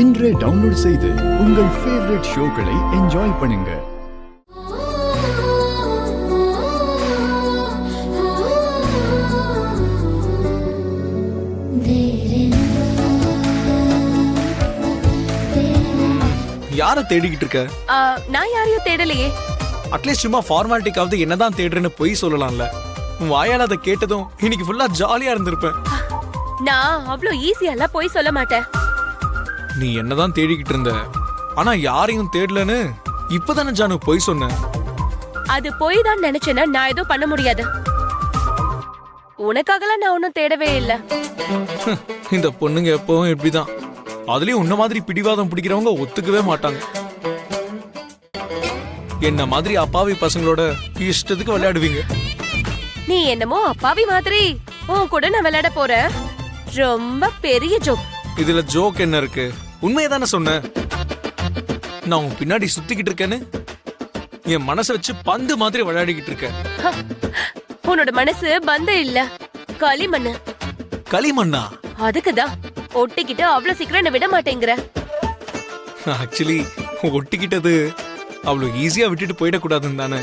இன்றே டவுன்லோட் செய்து உங்கள் ஃபேவரட் ஷோக்களை என்ஜாய் பண்ணுங்க. யாரை தேடிக்கிட்டு இருக்க? நான் யாரையும் தேடலையே. அட்லீஸ்ட் சும்மா ஃபார்மாலிட்டிக்காவது என்னதான் தேடுறேன்னு பொய் சொல்லலாம்ல. உன் வாயால அதை கேட்டதும் இன்னைக்கு ஃபுல்லா ஜாலியா இருந்திருப்பேன். நான் அவ்வளோ ஈஸியெல்லாம் போய் சொல்ல மாட்டேன். நீ என்னதான் தேடிக்கிட்டு இருந்த, ஆனா யாரையும் தேடலன்னு இப்பதானே ஜானு பொய் சொன்ன. அது போய் தான் நினைச்சேன்னா நான் எதுவும் பண்ண முடியாது. உனக்காகலாம் நான் ஒன்னும் தேடவே இல்லை. இந்த பொண்ணுங்க எப்பவும் இப்படிதான். அதுலயும் உன்ன மாதிரி பிடிவாதம் பிடிக்கிறவங்க ஒத்துக்கவே மாட்டாங்க. என்ன மாதிரி அப்பாவி பசங்களோட இஷ்டத்துக்கு விளையாடுவீங்க. நீ என்னமோ அப்பாவி மாதிரி உன் கூட நான் விளையாட போறேன். ரொம்ப பெரிய ஜோக். இதுல ஜோக் என்ன இருக்கு? உண்மையதானே சொன்ன. நான் உன் பின்னாடி சுத்திக்கிட்டு இருக்கேன்னு என் மனசை வச்சு பந்து மாதிரி விளையாடிக்கிட்டு இருக்கேன். உன்னோட மனசு பந்து இல்ல, களிமண்ணு. களிமண்ணா? அதுக்குதான் ஒட்டிக்கிட்டு அவ்வளவு சீக்கிரம் என்ன விட மாட்டேங்கிற. ஆக்சுவலி ஒட்டிக்கிட்டது அவ்வளவு ஈஸியா விட்டுட்டு போயிடக்கூடாதுன்னு தானே.